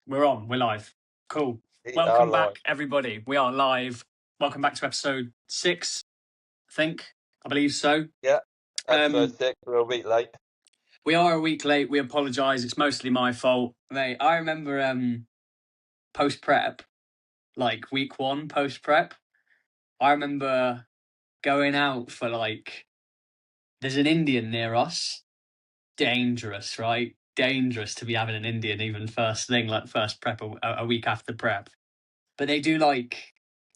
We're on. We're live. Cool. Welcome back, everybody. We are live. Welcome back to episode 6, I believe so. Yeah, episode 6. We're a week late. We are a week late. We apologise. It's mostly my fault. Mate, I remember post-prep, like week 1 post-prep, I remember going out for there's an Indian near us. Dangerous, right? Dangerous to be having an Indian even first thing, like first prep, a week after prep. But they do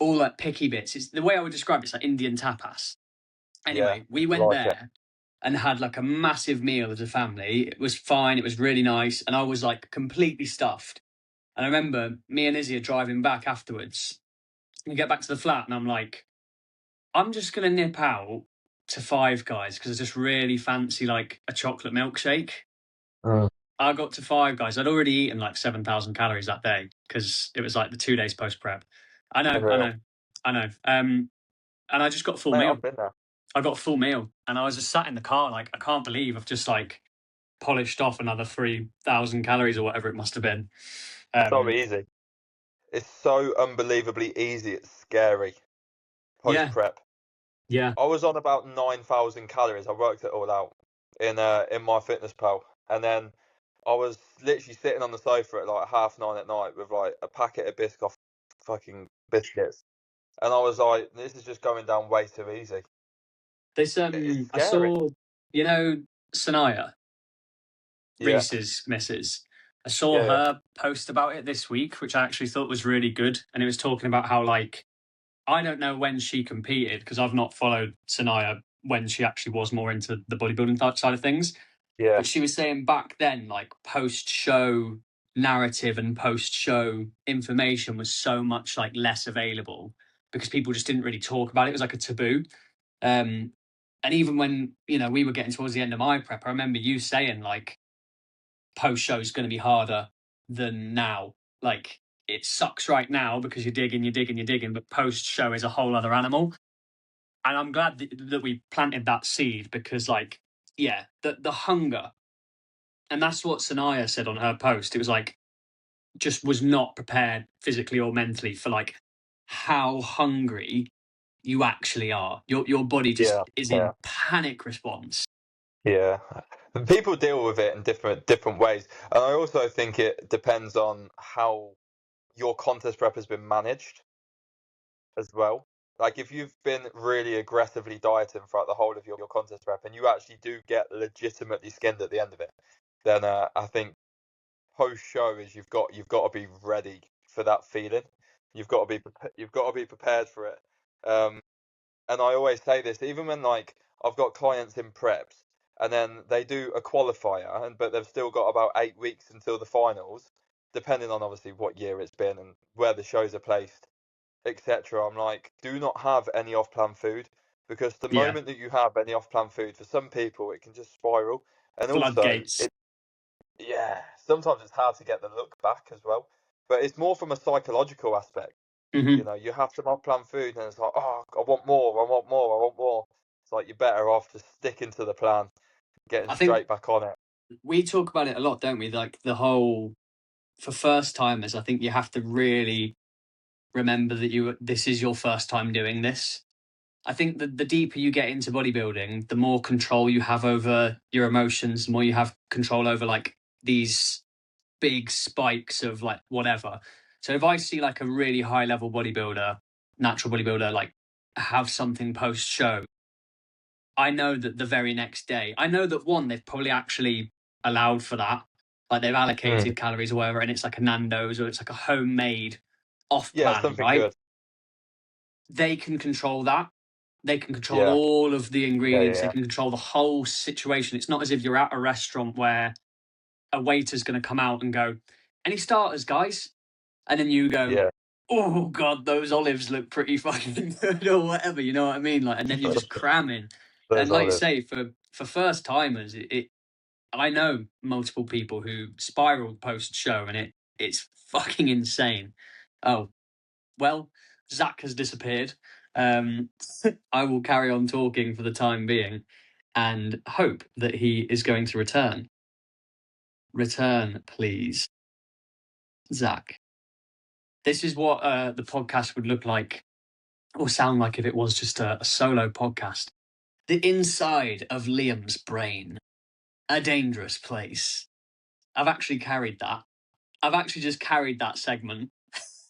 all picky bits. It's the way I would describe it's like Indian tapas. Anyway, we went there and had a massive meal as a family. It was fine. It was really nice. And I was completely stuffed. And I remember me and Izzy are driving back afterwards. We get back to the flat and I'm like, I'm just going to nip out to Five Guys because I just really fancy a chocolate milkshake. I got to Five Guys. I'd already eaten 7,000 calories that day because it was the 2 days post prep. I know. And I just got a full meal. I got a full meal, and I was just sat in the car I can't believe I've just polished off another 3,000 calories or whatever it must have been. So easy. It's so unbelievably easy. It's scary. Post prep. Yeah. I was on about 9,000 calories. I worked it all out in MyFitnessPal, and then I was literally sitting on the sofa at 9:30 at night with a packet of Biscoff fucking biscuits, and I was like, "This is just going down way too easy." This I saw, Sanaya, Reese's missus. I saw her post about it this week, which I actually thought was really good, and it was talking about how I don't know when she competed because I've not followed Sanaya when she actually was more into the bodybuilding side of things. Yeah. But she was saying back then, post-show narrative and post-show information was so much less available because people just didn't really talk about it. It was a taboo. And even when, we were getting towards the end of my prep, I remember you saying post-show is going to be harder than now. It sucks right now because you're digging, but post-show is a whole other animal. And I'm glad that we planted that seed because the hunger. And that's what Sanaya said on her post. It was just was not prepared physically or mentally for how hungry you actually are. Your body just is in panic response. Yeah. People deal with it in different ways. And I also think it depends on how your contest prep has been managed as well. If you've been really aggressively dieting throughout the whole of your contest prep and you actually do get legitimately skinned at the end of it, then I think post-show is you've got to be ready for that feeling. You've got to be prepared for it. And I always say this, even when I've got clients in preps and then they do a qualifier, but they've still got about 8 weeks until the finals, depending on obviously what year it's been and where the shows are placed, etc. I'm do not have any off-plan food because the moment that you have any off-plan food, for some people it can just spiral. And Floodgates. Sometimes it's hard to get the look back as well. But it's more from a psychological aspect. Mm-hmm. You have some off-plan food and it's oh, I want more. It's you're better off just sticking to the plan, getting straight back on it. We talk about it a lot, don't we? The whole, for first timers, I think you have to really remember that this is your first time doing this. I think that the deeper you get into bodybuilding, the more control you have over your emotions, the more you have control over these big spikes of whatever. So if I see a really high level bodybuilder, natural bodybuilder, have something post show, I know that the very next day, I know that they've probably actually allowed for that. They've allocated calories or whatever, and it's a Nando's or it's a homemade off plan, right? Good. They can control that. They can control all of the ingredients. They can control the whole situation. It's not as if you're at a restaurant where a waiter's going to come out and go, "Any starters, guys?" And then you go, "Oh God, those olives look pretty fucking good," or whatever. You know what I mean? And then you're just cramming. And you say, for first timers, I know multiple people who spiral post show, and it's fucking insane. Oh, well, Zack has disappeared. I will carry on talking for the time being and hope that he is going to return. Return, please. Zack, this is what the podcast would look like or sound like if it was just a solo podcast. The inside of Liam's brain. A dangerous place. I've actually carried that. I've actually just carried that segment.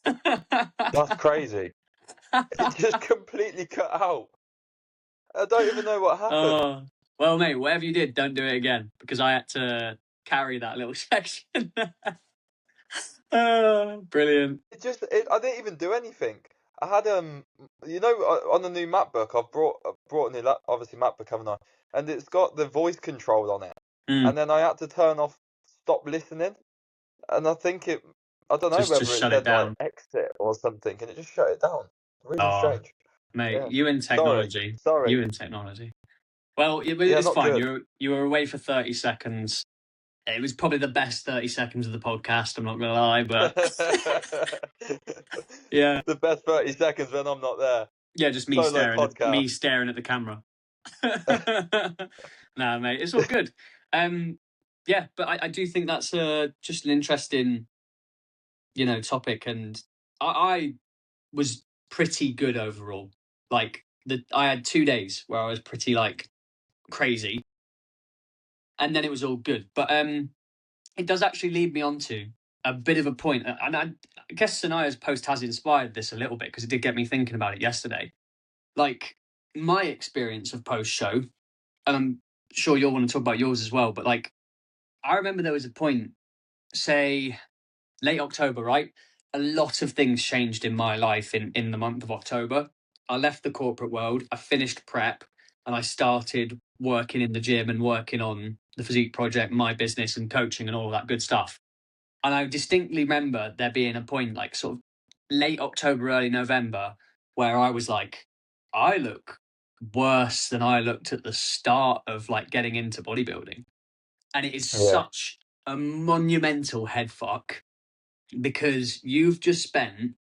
That's crazy. It just completely cut out. I don't even know what happened. Oh, well, mate, whatever you did, don't do it again, because I had to carry that little section. Brilliant. I didn't even do anything. I had on the new MacBook, I've brought a new obviously MacBook, haven't I? And it's got the voice control on it. And then I had to turn off stop listening, and I think I don't know Just whether shut it it said like down. exit or something, and it just shut it down. Really strange. Mate, Yeah. you in technology. Sorry. You in technology. Well, it's not fine. good. You were away for 30 seconds. It was probably the best 30 seconds of the podcast, I'm not going to lie, but yeah. The best 30 seconds when I'm not there. Yeah, just me staring at the camera. Nah, mate, it's all good. Yeah, but I do think that's just an interesting, topic, and I was pretty good overall. Like I had 2 days where I was pretty like crazy, and then it was all good. But it does actually lead me on to a bit of a point, and I guess Sanaya's post has inspired this a little bit because it did get me thinking about it yesterday. Like my experience of post show, and I'm sure you'll want to talk about yours as well. But like, I remember there was a point, say late October, right? A lot of things changed in my life in the month of October. I left the corporate world, I finished prep, and I started working in the gym and working on the physique project, my business and coaching and all that good stuff. And I distinctly remember there being a point like sort of late October, early November, where I was like, I look worse than I looked at the start of like getting into bodybuilding. And it is such a monumental head fuck because you've just spent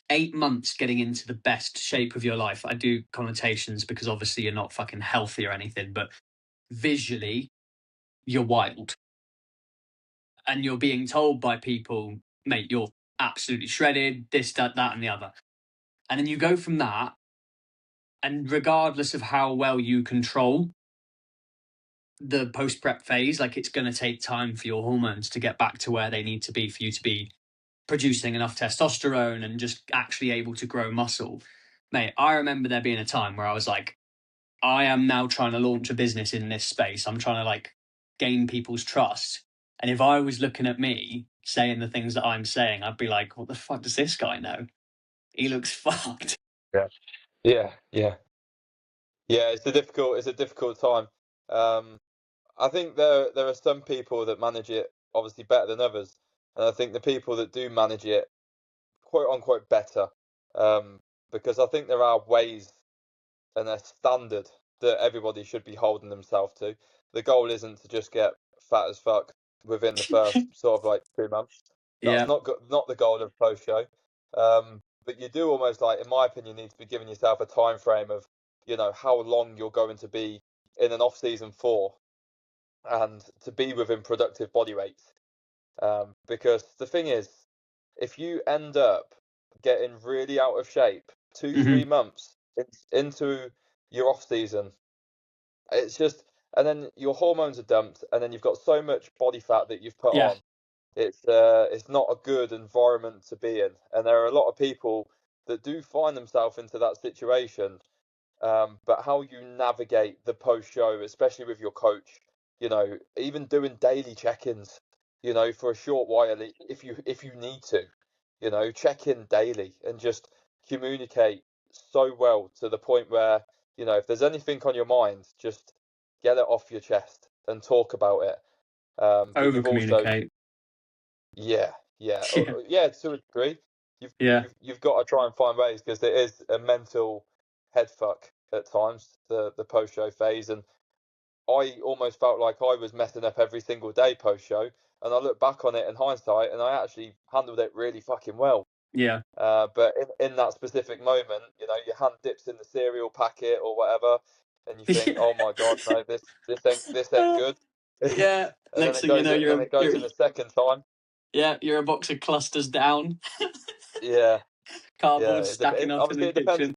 8 months getting into the best shape of your life. I do connotations because obviously you're not fucking healthy or anything, but visually you're wild. And you're being told by people, mate, you're absolutely shredded, this, that, and the other. And then you go from that, and regardless of how well you control the post-prep phase, like it's going to take time for your hormones to get back to where they need to be for you to be producing enough testosterone and just actually able to grow muscle. Mate, I remember there being a time where I was like, I am now trying to launch a business in this space. I'm trying to like gain people's trust. And if I was looking at me saying the things that I'm saying, I'd be like, what the fuck does this guy know? He looks fucked. Yeah. It's a difficult time. I think there are some people that manage it obviously better than others, and I think the people that do manage it quote unquote better, because I think there are ways and a standard that everybody should be holding themselves to. The goal isn't to just get fat as fuck within the first sort of like 2 months. That's not the goal of post show. But you do almost like, in my opinion, need to be giving yourself a time frame of, how long you're going to be in an off season for, and to be within productive body weights. Because the thing is, if you end up getting really out of shape 2-3 months into your off season, it's just, and then your hormones are dumped, and then you've got so much body fat that you've put on. It's not a good environment to be in, and there are a lot of people that do find themselves into that situation. But how you navigate the post show, especially with your coach, even doing daily check-ins, for a short while, if you need to, check in daily and just communicate so well to the point where, if there's anything on your mind, just get it off your chest and talk about it. But you've also, yeah, to a degree, you've got to try and find ways, because it is a mental head fuck at times, the post show phase, and I almost felt like I was messing up every single day post show, and I look back on it in hindsight, and I actually handled it really fucking well. Yeah. But in that specific moment, your hand dips in the cereal packet or whatever, and you think, oh my god, no, this ain't good. Yeah. And Next thing you know, it goes in the second time. Yeah, you're a box of clusters down, Yeah, yeah. cardboard stacking up in Obviously, the it depends. kitchen.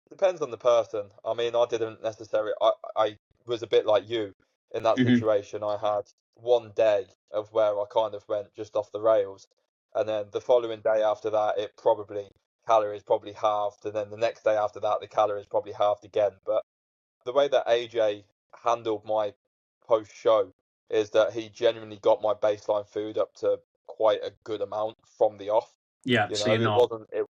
Depends on the person. I mean, I didn't necessarily. I was a bit like you in that Hmm. situation. I had one day of where I kind of went just off the rails, and then the following day after that, it probably calories probably halved, and then the next day after that, the calories probably halved again. But the way that AJ handled my post show is that he genuinely got my baseline food up to quite a good amount from the off. Yeah, You so know, you're it not. wasn't it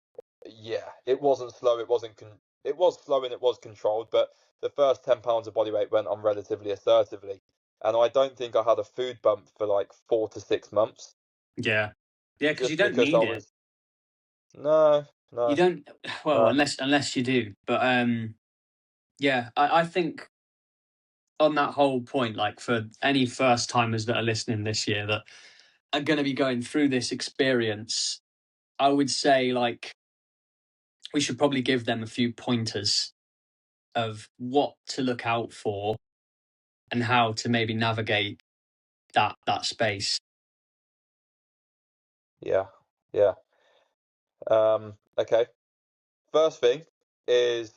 yeah, it wasn't slow, it was slow and it was controlled, but the first 10 pounds of body weight went on relatively assertively. And I don't think I had a food bump for like 4 to 6 months. Yeah, yeah, because you Just don't because I need it. was no, You no, don't. Well, no. unless you do. But yeah, I think on that whole point, like for any first timers that are listening this year that are going to be going through this experience, I would say like we should probably give them a few pointers of what to look out for and how to maybe navigate that space. Yeah, yeah. Okay. First thing is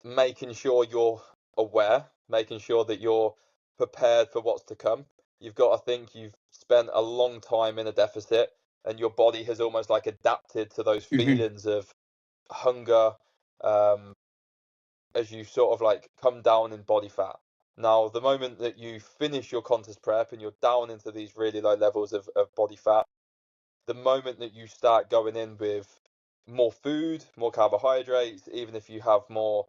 making sure you're aware, making sure that you're prepared for what's to come. You've got to think you've spent a long time in a deficit and your body has almost like adapted to those Hmm. feelings of hunger um, as you sort of like come down in body fat. Now, the moment that you finish your contest prep and you're down into these really low levels of body fat, the moment that you start going in with more food, more carbohydrates, even if you have more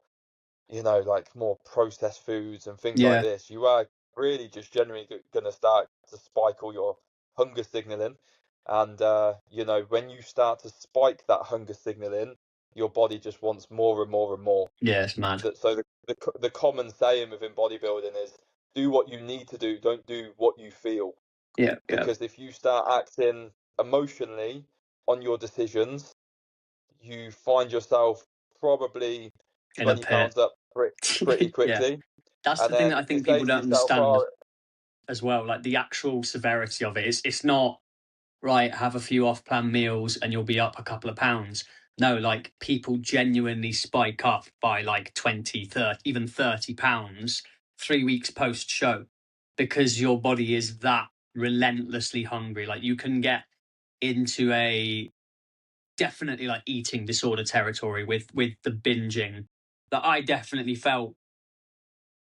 like more processed foods and things like Yeah, this, you are really just generally going to start to spike all your hunger signaling. And, when you start to spike that hunger signaling, your body just wants more and more and more. yeah, it's mad. So the common saying within bodybuilding is do what you need to do, don't do what you feel. Yeah, yeah, Because if you start acting emotionally on your decisions, you find yourself probably in a 20 pit. pounds up pretty Yeah, quickly. that's And the thing that then I you think say people to don't yourself, understand oh, as well. Like the actual severity of it. It's not right. Have a few off-plan meals and you'll be up a couple of pounds. No, like people genuinely spike up by like 20, 30, even 30 pounds 3 weeks post show because your body is that relentlessly hungry. Like you can get into a definitely like eating disorder territory with the binging that I definitely felt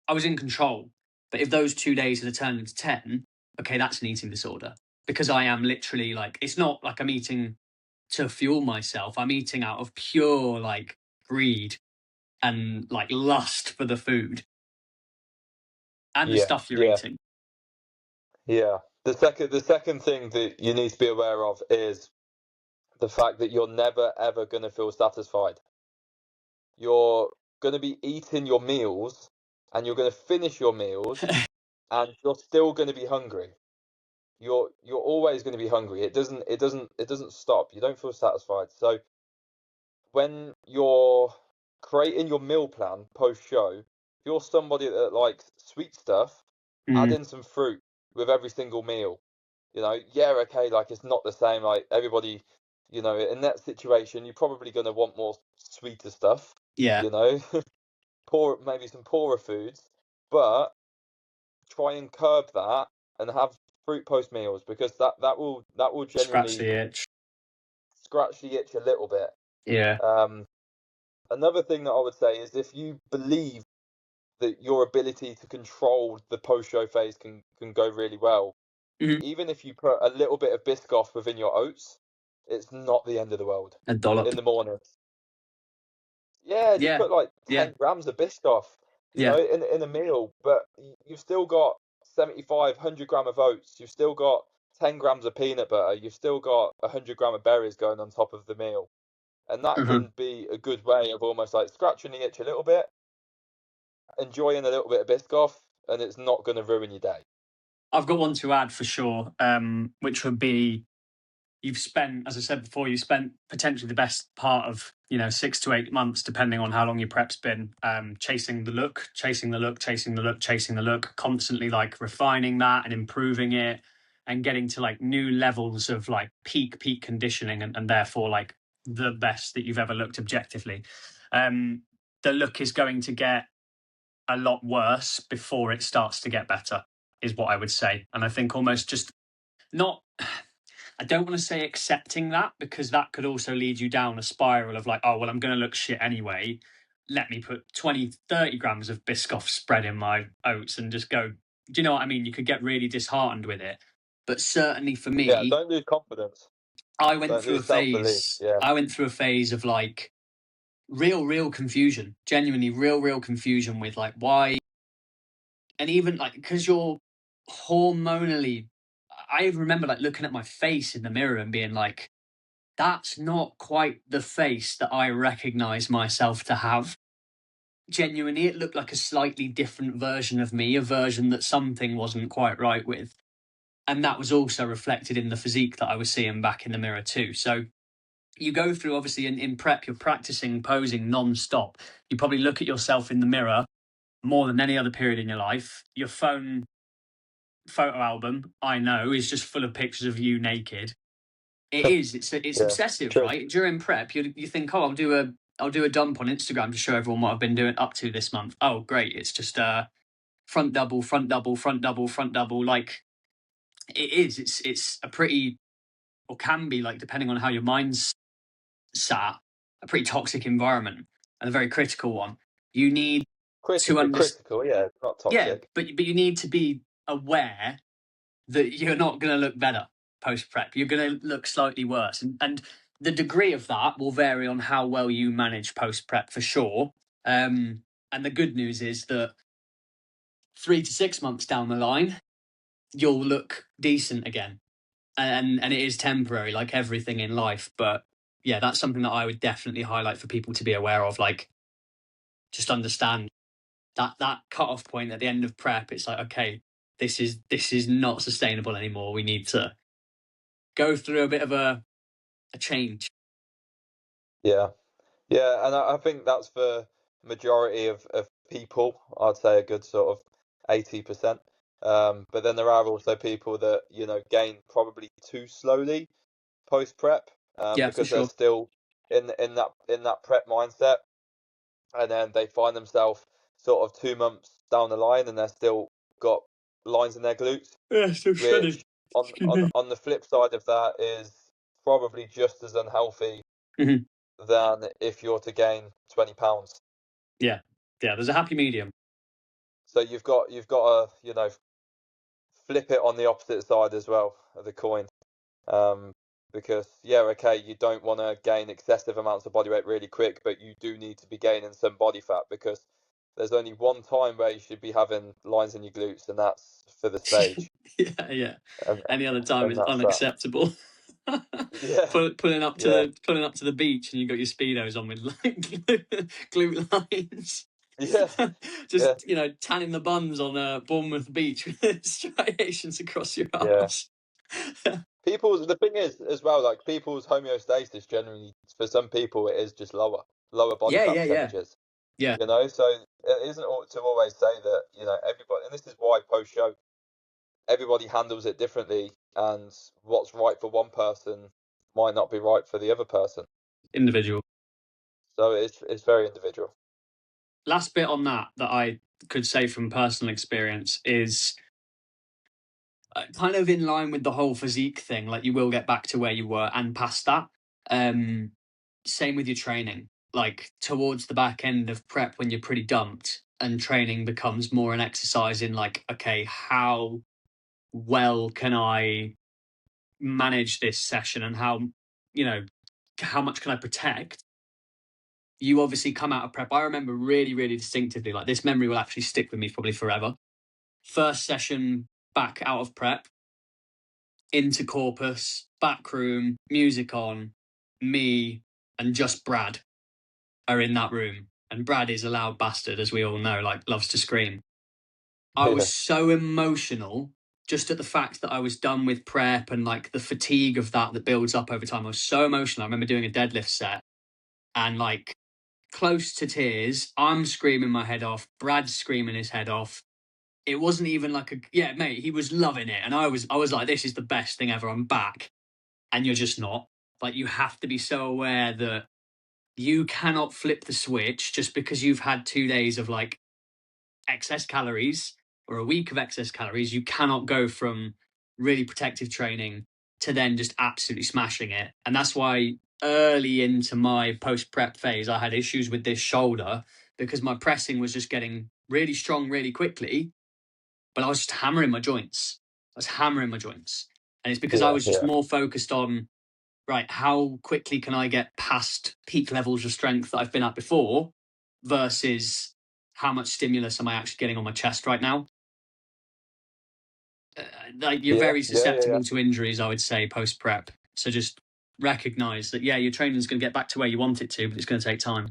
I was in control. But if those 2 days had turned into 10, okay, that's an eating disorder because I am literally like, it's not like I'm eating to fuel myself. I'm eating out of pure like greed and like lust for the food and the yeah, stuff you're yeah, eating. yeah. The second thing that you need to be aware of is the fact that you're never ever going to feel satisfied. You're going to be eating your meals and you're going to finish your meals and you're still going to be hungry. You're always going to be hungry. It doesn't stop. You don't feel satisfied. So when you're creating your meal plan post show, if you're somebody that likes sweet stuff, add Mm, in some fruit with every single meal. Yeah, okay, like it's not the same. Like everybody, in that situation, you're probably going to want more sweeter stuff. yeah, You know, maybe some poorer foods, but try and curb that and have fruit post meals because that will scratch genuinely the itch. scratch the itch a little bit. Yeah. Um, Another thing that I would say is if you believe that your ability to control the post show phase can go really well, Mhm. even if you put a little bit of Biscoff within your oats, it's not the end of the world A dollop. in the morning. Yeah, just Yeah, put like yeah, 10 grams of Biscoff, yeah. in a meal, but you've still got 75, 100 gram of oats, you've still got 10 grams of peanut butter, you've still got 100 gram of berries going on top of the meal. And that Uh-huh. can be a good way of almost like scratching the itch a little bit, enjoying a little bit of Biscoff, and it's not going to ruin your day. I've got one to add for sure, which would be you've spent, as I said before, you spent potentially the best part of 6 to 8 months, depending on how long your prep's been, chasing the look, chasing the look, chasing the look, chasing the look, constantly like refining that and improving it. and getting to like new levels of like peak conditioning, and therefore like the best that you've ever looked objectively, the look is going to get a lot worse before it starts to get better, is what I would say. And I think almost just not, I don't want to say accepting that, because that could also lead you down a spiral of like, oh, well, I'm going to look shit anyway. Let me put 20, 30 grams of Biscoff spread in my oats and just go, do you know what I mean? You could get really disheartened with it. But certainly for Yeah, me, don't lose confidence. I went Don't through a lose self-belief. phase. Yeah. I went through a phase of like real confusion, genuinely real confusion with like why, and even like because you're hormonally. I remember like looking at my face in the mirror and being like, that's not quite the face that I recognize myself to have. Genuinely, it looked like a slightly different version of me, a version that something wasn't quite right with. And that was also reflected in the physique that I was seeing back in the mirror too. So you go through, obviously, in prep, you're practicing posing non-stop. You probably look at yourself in the mirror more than any other period in your life. Your phone photo album, I know, is just full of pictures of you naked. It is. It's Yeah, obsessive, true. right? During prep, you think, oh, I'll do a dump on Instagram to show everyone what I've been doing up to this month. Oh, great! It's just front double, front double, front double, front double. Like it is. It's a pretty, or can be, like, depending on how your mind's sat, a pretty toxic environment, and a very critical one. You need to understand. Critical, yeah, not Yeah, toxic. but you need to be aware that you're not going to look better post prep. You're going to look slightly worse, and the degree of that will vary on how well you manage post prep for sure. And the good news is that 3 to 6 months down the line, you'll look decent again, and it is temporary, like everything in life. But yeah, that's something that I would definitely highlight for people to be aware of. Like, just understand that cut-off point at the end of prep. It's like, okay, this is not sustainable anymore. We need to go through a bit of a change. Yeah, yeah, and I think that's for majority of people. I'd say a good sort of 80%. But then there are also people that gain probably too slowly post prep, Yeah, for because they're sure. still in that prep mindset, and then they find themselves sort of 2 months down the line and they're still got lines in their glutes, Yeah, still shredded. which on the flip side of that is probably just as unhealthy Mhm. than if you're to gain 20 pounds. Yeah, there's a happy medium. So you've got to flip it on the opposite side as well of the coin, because okay, you don't want to gain excessive amounts of body weight really quick, but you do need to be gaining some body fat, because there's only one time where you should be having lines in your glutes, and that's for the stage. Yeah. and, Any other time and is that's that. unacceptable. Yeah, pulling up to yeah, the beach, and you got your speedos on with like glute lines. yeah, Just yeah, tanning the buns on Bournemouth Beach with striations across your yeah. arms. The thing is as well, like, people's homeostasis generally, for some people, it is just lower body fat Yeah. percentages. Yeah. So it isn't to always say that everybody, and this is why post show everybody handles it differently, and what's right for one person might not be right for the other person. Individual. So it's very individual. Last bit on that I could say from personal experience is kind of in line with the whole physique thing. Like, you will get back to where you were and past that. Same with your training. Like, towards the back end of prep, when you're pretty dumped and training becomes more an exercise in like, okay, how well can I manage this session, and how much can I protect? You obviously come out of prep. I remember really distinctively, like, this memory will actually stick with me probably forever. First session back out of prep, into Corpus, back room, music on, me and just Brad are in that room. And Brad is a loud bastard, as we all know, like, loves to scream. I was Yeah. so emotional just at the fact that I was done with prep, and like the fatigue of that builds up over time. I was so emotional. I remember doing a deadlift set and like close to tears. I'm screaming my head off. Brad's screaming his head off. it wasn't even like mate, he was loving it. And I was like, this is the best thing ever. I'm back. And you're just not. Like, you have to be so aware that you cannot flip the switch just because you've had 2 days of like excess calories or a week of excess calories. You cannot go from really protective training to then just absolutely smashing it. And that's why early into my post prep phase, I had issues with this shoulder because my pressing was just getting really strong really quickly, but I was just hammering my joints. I was hammering my joints. And it's because I Yeah, was just more focused on, right, how quickly can I get past peak levels of strength that I've been at before versus how much stimulus am I actually getting on my chest right now? Like, you're yeah, very yeah, yeah, yeah. susceptible to injuries, I would say, post prep. So just recognize that, yeah, your training is going to get back to where you want it to, but it's going to take time.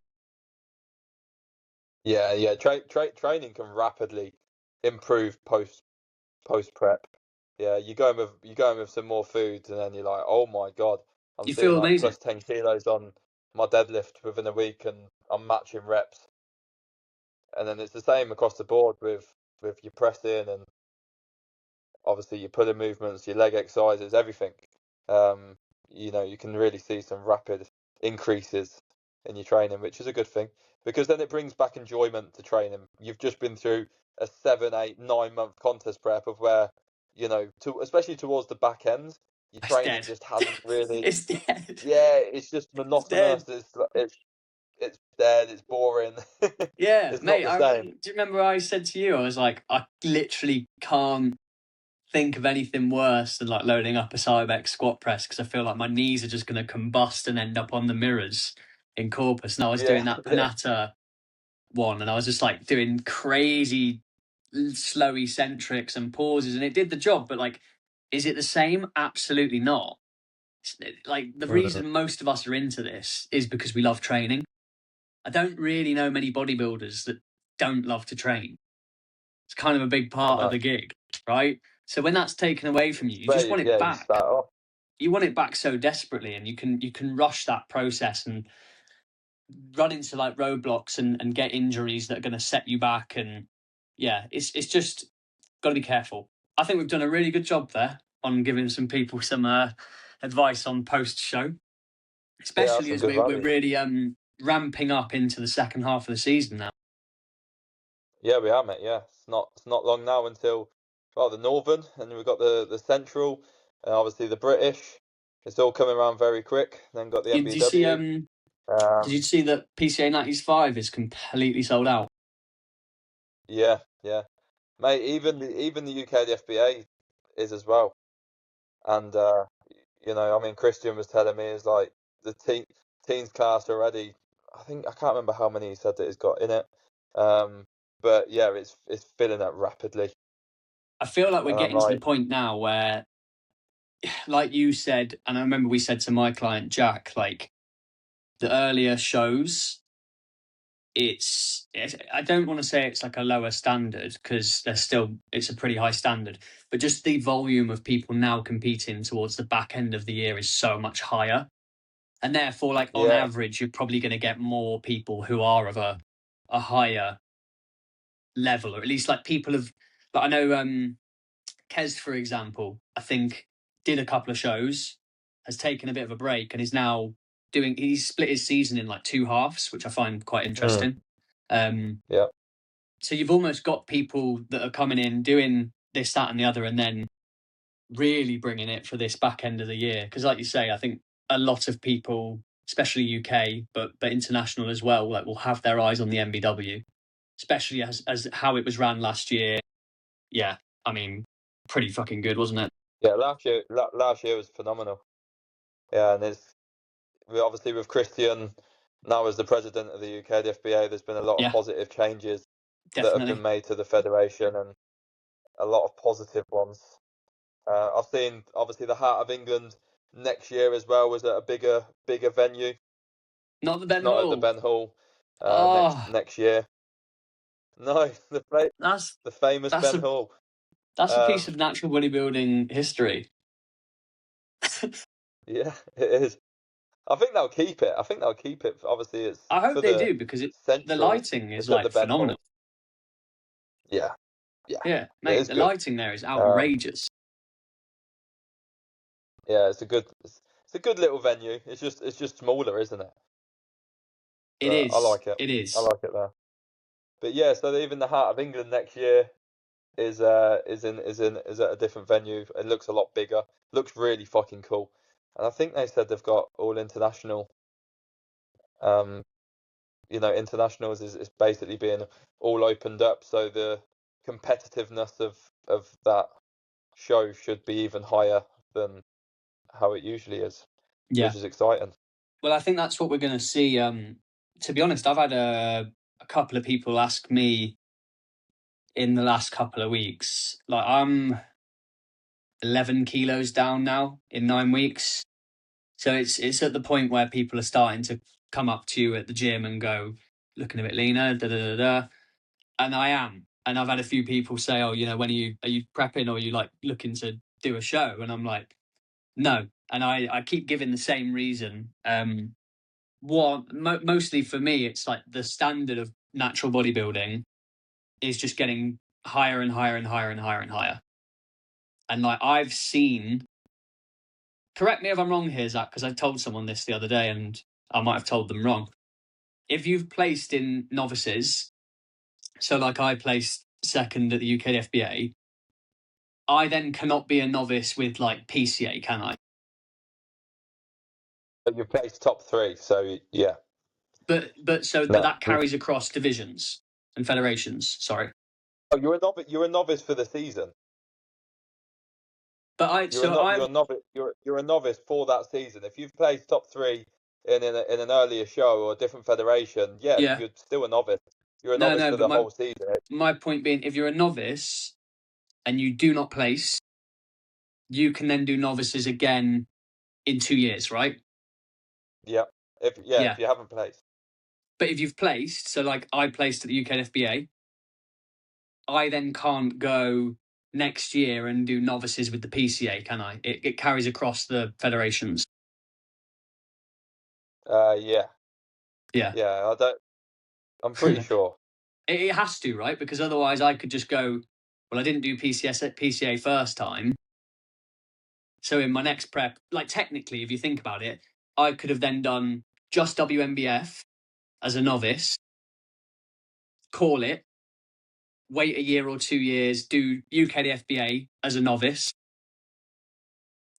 Yeah, yeah. Training can rapidly improve post prep. Yeah, you go in with some more foods, and then you're like, oh my god, I'm You seeing feel like amazing. plus 10 kilos on my deadlift within a week, and I'm matching reps. And then it's the same across the board with your pressing and obviously your pulling movements, your leg exercises, everything. Um, you can really see some rapid increases in your training, which is a good thing because then it brings back enjoyment to training. You've just been through a 7, 8, 9 month contest prep of where, especially towards the back end, your It's training dead. just hasn't really. It's dead. Yeah, it's just It's dead. monotonous. It's dead. It's boring. Yeah, It's not mate. the same. Do you remember I said to you, I was like, I literally can't think of anything worse than like loading up a Cybex squat press because I feel like my knees are just going to combust and end up on the mirrors in Corpus. And I was doing Yeah, that yeah. Panatta one, and I was just like doing crazy slow eccentrics and pauses, and it did the job. But like, is it the same? Absolutely not. Like, the reason most of us are into this is because we love training. I don't really know many bodybuilders that don't love to train. It's kind of a big I part of know. the gig, right? So when that's taken away from you, you Where just want it yeah, you back. start off. You want it back so desperately, and you can rush that process and run into like roadblocks and get injuries that are going to set you back. And yeah, it's just got to be careful. I think we've done a really good job there on giving some people some advice on post show, Yeah, that's especially some as good we're value. really ramping up into the second half of the season now. Yeah, we are, mate. Yeah, it's not long now until the Northern, and we've got the Central, and obviously the British. It's all coming around very quick. Then got the Did you see NBW. did you see that PCA 95 is completely sold out? Yeah, yeah, mate. Even the UK the FBA is as well. And I mean, Christian was telling me is like the teens class already. I can't remember how many he said that he's got in it. Um, but yeah, it's filling up rapidly, I feel like we're and I'm getting to the like, point now where, like you said, and I remember we said to my client Jack, like, the earlier shows, it's I don't want to say it's like a lower standard because it's a pretty high standard, but just the volume of people now competing towards the back end of the year is so much higher, and therefore, like, on yeah, average, you're probably going to get more people who are of a higher level, or at least like people have. Like, I know Kez, for example, I think did a couple of shows, has taken a bit of a break, and is now he's split his season in like two halves, which I find quite mm, interesting. Um, yeah. so you've almost got people that are coming in doing this, that, and the other, and then really bringing it for this back end of the year. Because, like you say, I think a lot of people, especially UK, but international as well, like, will have their eyes on the MBW, especially as how it was ran last year. Yeah, I mean, pretty fucking good, wasn't it? Yeah, last year was phenomenal. Yeah, and obviously with Christian now as the president of the UK, the FBA, there's been a lot of Yeah, positive changes that have been definitely. made to the federation, and a lot of positive ones. I've seen obviously the Heart of England next year as well was at a bigger venue. Not the It's Ben not at the Hall. Ben Hall next Oh, next year. No, that's the famous that's Ben a Hall. that's a piece of Um, natural bodybuilding history. yeah, it is. I think they'll keep it. I think they'll keep it. Obviously, it's I hope for they the do because the Central. lighting is It's at the like Ben Hall. phenomenal. Yeah, Yeah, it mate, is the good. lighting there is outrageous. Yeah, it's a good little venue. It's just smaller, isn't it? It But I is. like it. It I is. like it there. But yeah, so even the Heart of England next year is at a different venue. It looks a lot bigger. Looks really fucking cool. And I think they said they've got all international. Internationals is basically being all opened up, so the competitiveness of that show should be even higher than how it usually is, Yeah. which is exciting. Well, I think that's what we're going to see. To be honest, I've had a couple of people ask me in the last couple of weeks. Like, I'm 11 kilos down now in 9 weeks. So it's at the point where people are starting to come up to you at the gym and go, looking a bit leaner, da da da da. And I am. And I've had a few people say, oh, when are you prepping, or are you like looking to do a show? And I'm like, no. And I keep giving the same reason. Mostly for me, it's like the standard of natural bodybuilding is just getting higher and higher and higher and higher and higher. And like I've seen, correct me if I'm wrong here, Zach, because I told someone this the other day and I might have told them wrong. If you've placed in novices, so like I placed second at the UKFBA, I then cannot be a novice with like PCA, can I? But you've placed top 3, so yeah. But so No. that carries across divisions and federations. Sorry. Oh, you're a novice. You're a novice for the season. But You're a novice. You're a novice for that season. If you've placed top 3 in an earlier show or a different federation, yeah, yeah. you're still a novice. You're a No, novice no, for but the whole season. my point being, if you're a novice and you do not place, you can then do novices again in 2 years, right? Yeah. If Yeah. you haven't placed. But if you've placed, so like I placed at the UKFBA, I then can't go next year and do novices with the PCA, can I? It carries across the federations. Yeah. Yeah. Yeah. I'm pretty sure. It has to, right? Because otherwise I could just go, well, I didn't do PCA first time. So in my next prep, like technically, if you think about it, I could have then done just WMBF as a novice, call it, wait a year or 2 years, do UKFBA as a novice.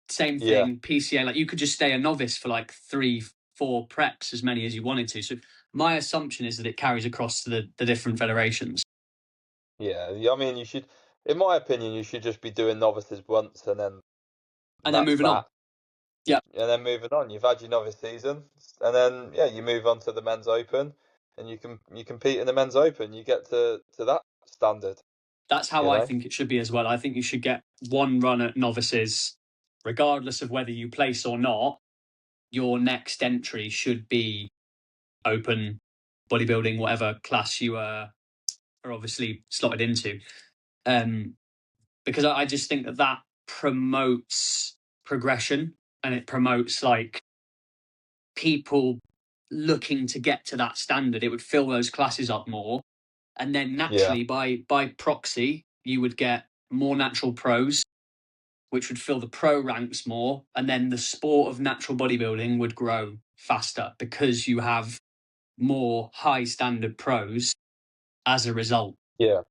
Same Yeah. thing, PCA. Like you could just stay a novice for like 3-4 preps, as many as you wanted to. So my assumption is that it carries across to the different federations. Yeah. I mean, in my opinion, you should just be doing novices once and then that's moving on. that. Yeah. And then moving on. You've had your novice season, and then you move on to the men's open, and you compete in the men's open. You get to that standard. That's how I think it should be as well. I think you should get one run at novices, regardless of whether you place or not. Your next entry should be open, bodybuilding, whatever class you are obviously slotted into. Because I just think that promotes progression, and it promotes like people looking to get to that standard. It would fill those classes up more. And then naturally, by proxy, you would get more natural pros, which would fill the pro ranks more. And then the sport of natural bodybuilding would grow faster because you have more high standard pros as a result. Yeah.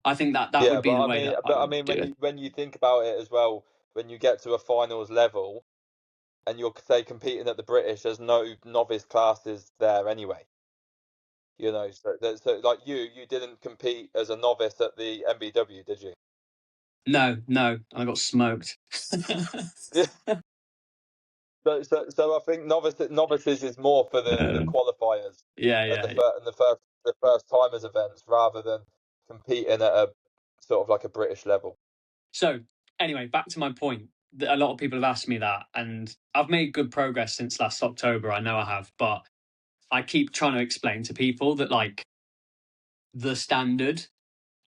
I think that would be the way that I would do it. When you think about it as well, when you get to a finals level, and you're say competing at the British, there's no novice classes there anyway. So like you didn't compete as a novice at the MBW, did you? No, I got smoked. Yeah. So I think novices is more for the qualifiers and Yeah. the first timers events rather than competing at a sort of like a British level. So anyway, back to my point. A lot of people have asked me that, and I've made good progress since last October. I know I have, but I keep trying to explain to people that like the standard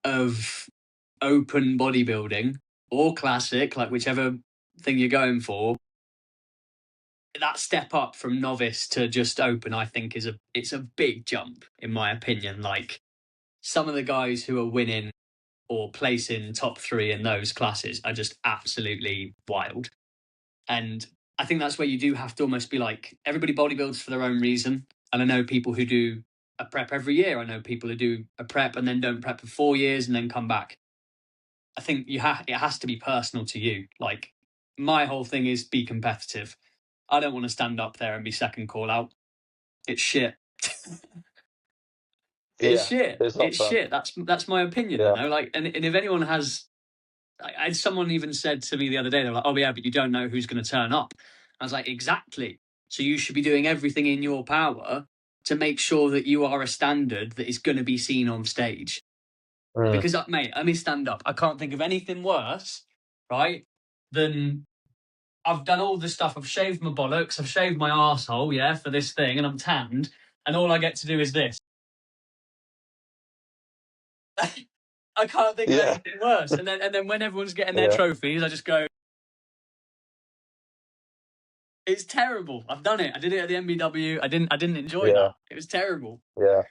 of open bodybuilding or classic, like whichever thing you're going for, that step up from novice to just open, I think it's a big jump in my opinion. Like some of the guys who are winning or placing top 3 in those classes are just absolutely wild. And I think that's where you do have to almost be like, everybody bodybuilds for their own reason. And I know people who do a prep every year. I know people who do a prep and then don't prep for 4 years and then come back. I think it has to be personal to you. Like, my whole thing is be competitive. I don't want to stand up there and be second call out. It's shit. It's shit. It's shit. That's my opinion. Yeah. You know, like, and if anyone has, someone even said to me the other day, they're like, "Oh yeah, but you don't know who's going to turn up." I was like, exactly. So you should be doing everything in your power to make sure that you are a standard that is going to be seen on stage. Because, mate, I mean, stand up. I can't think of anything worse, right, than I've done all this stuff. I've shaved my bollocks. I've shaved my arsehole, yeah, for this thing, and I'm tanned, and all I get to do is this. I can't think of anything worse. And then when everyone's getting their trophies, I just go, it's terrible. I've done it. I did it at the MBW. I didn't enjoy that. It was terrible. Yeah.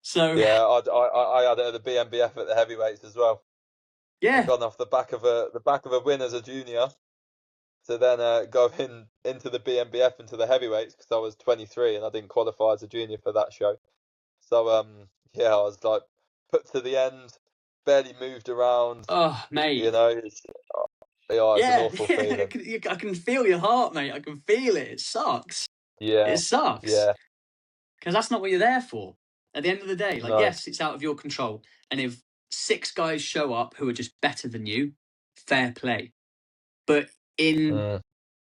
So yeah, I had it at the BMBF at the heavyweights as well. Yeah. I've gone off the back of a win as a junior to then go into the BMBF into the heavyweights because I was 23 and I didn't qualify as a junior for that show. So yeah, I was like put to the end, barely moved around. Oh, mate. You know, it's an awful feeling. I can feel your heart, mate. I can feel it. It sucks. Yeah. It sucks. Yeah. Because that's not what you're there for. At the end of the day, like, No. yes, it's out of your control. And if 6 guys show up who are just better than you, fair play. But in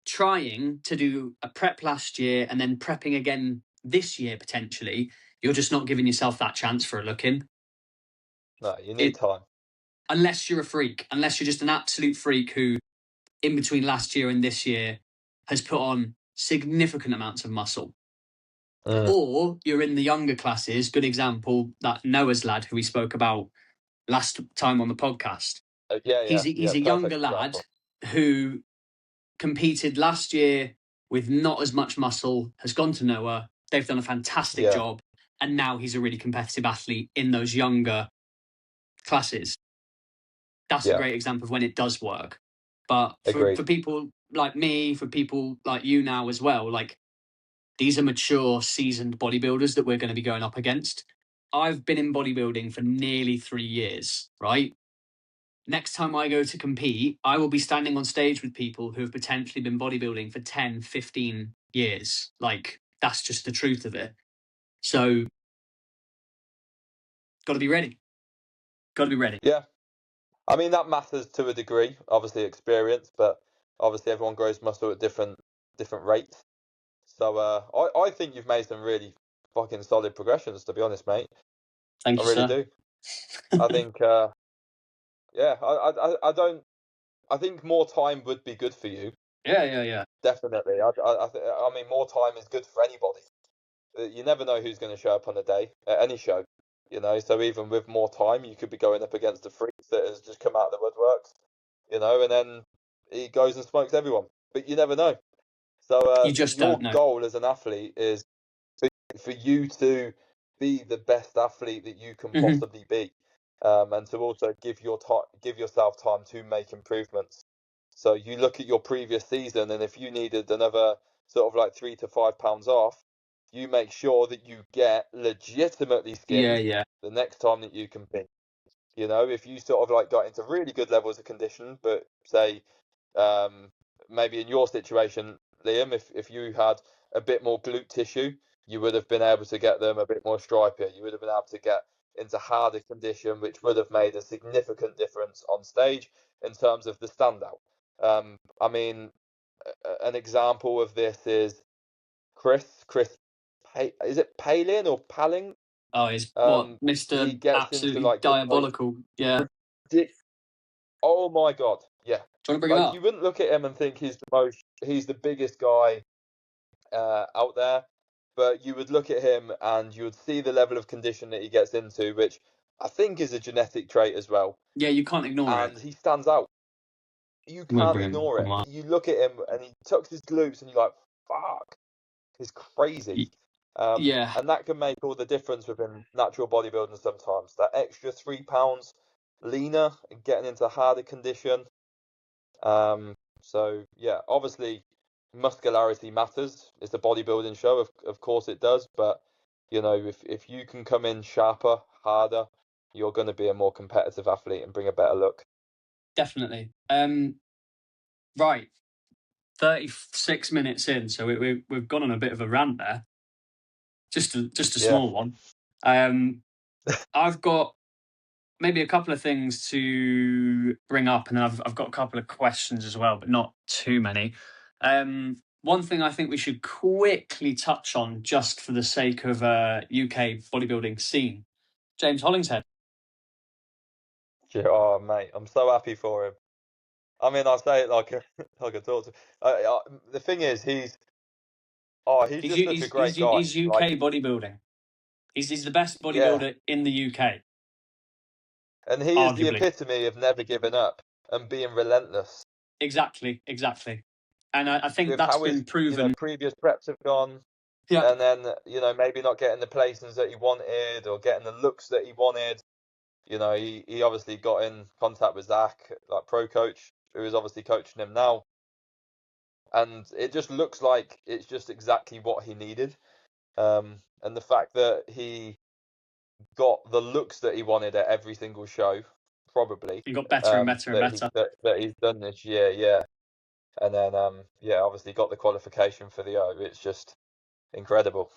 trying to do a prep last year and then prepping again this year, potentially, you're just not giving yourself that chance for a look-in. No, you need time. Unless you're a freak. Unless you're just an absolute freak who, in between last year and this year, has put on significant amounts of muscle. Or you're in the younger classes. Good example, that Noah's lad who we spoke about last time on the podcast. He's a younger lad who competed last year with not as much muscle, has gone to Noah. They've done a fantastic job. And now he's a really competitive athlete in those younger classes. That's a great example of when it does work. But for people like me, for people like you now as well, like, these are mature, seasoned bodybuilders that we're going to be going up against. I've been in bodybuilding for nearly 3 years, right? Next time I go to compete, I will be standing on stage with people who have potentially been bodybuilding for 10, 15 years. Like, that's just the truth of it. So, got to be ready. Got to be ready. Yeah. I mean, that matters to a degree, obviously experience, but obviously everyone grows muscle at different rates. So I think you've made some really fucking solid progressions, to be honest, mate. Thank you, I really do. I think, yeah, I think more time would be good for you. Yeah. Definitely. I mean, more time is good for anybody. You never know who's going to show up on a day at any show, you know. So even with more time, you could be going up against a freak that has just come out of the woodworks, you know, and then he goes and smokes everyone. But you never know. So you just don't know. Your goal as an athlete is for you to be the best athlete that you can possibly be, and to also give yourself time to make improvements. So you look at your previous season, and if you needed another sort of like 3 to 5 pounds off, you make sure that you get legitimately skinned the next time that you compete. You know, if you sort of like got into really good levels of condition, but say maybe in your situation, Liam, if you had a bit more glute tissue, you would have been able to get them a bit more stripier. You would have been able to get into harder condition, which would have made a significant difference on stage in terms of the standout. I mean, an example of this is Chris. Is it Palin or Paling? Oh, he's Mr. He gets Absolutely into like diabolical. Yeah. Oh my god. Yeah. Do you want to bring him up? You wouldn't look at him and think he's the biggest guy out there, but you would look at him and you would see the level of condition that he gets into, which I think is a genetic trait as well. Yeah, you can't ignore it. And he stands out. You can't ignore it. You look at him and he tucks his glutes and you're like, fuck, he's crazy. Yeah. And that can make all the difference within natural bodybuilding sometimes. That extra 3 pounds leaner and getting into harder condition. So yeah, obviously muscularity matters. It's a bodybuilding show, of course it does. But you know, if you can come in sharper, harder, you're going to be a more competitive athlete and bring a better look. Definitely. Right, 36 minutes in, so we've gone on a bit of a rant there. Just a Yeah. small one. I've got maybe a couple of things to bring up, and then I've got a couple of questions as well, but not too many. One thing I think we should quickly touch on, just for the sake of UK bodybuilding scene, James Hollingshead. Oh mate, I'm so happy for him. I mean, I say it like like a daughter. The thing is, he's just such a great guy. He's UK bodybuilding. He's the best Yeah, bodybuilder in the UK, and he is the arguably. epitome of never giving up and being relentless Exactly. And I think with that's how his been proven. previous preps have gone, Yeah. and then maybe not getting the placings that he wanted or getting the looks that he wanted. He obviously got in contact with Zack, like pro coach, who is obviously coaching him now, and it just looks like it's just exactly what he needed. And the fact that he got the looks that he wanted at every single show, probably, He got better and better and better. that he's done this year, yeah. And then obviously got the qualification for the O. It's just incredible.